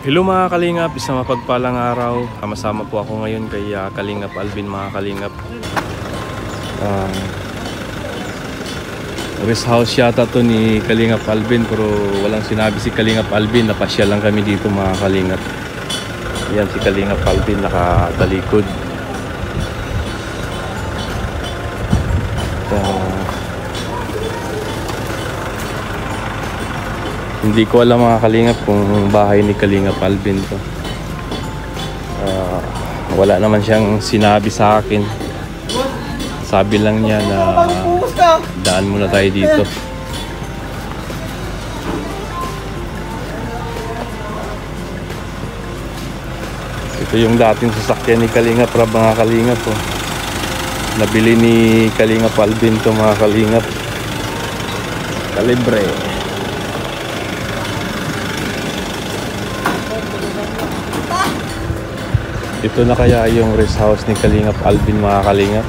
Hello mga kalingap, isang mapagpalang araw. Kasama po ako ngayon kay Kalingap Alvin mga kalingap. Rest house yata to ni Kalingap Alvin, pero walang sinabi si Kalingap Alvin. Napasyal lang kami dito mga kalingap. Yan si Kalingap Alvin nakatalikod. Hindi ko alam mga kalingap kung bahay ni Kalingap Alvin to. Wala naman siyang sinabi sa akin. Sabi lang niya na daan muna tayo dito. Ito yung dating sasakyan ni Kalingap Rab mga kalingap oh. Nabili ni Kalingap Alvin to mga kalingap. Kalibre. Ito na kaya yung rest house ni Kalingap Alvin mga kalingap.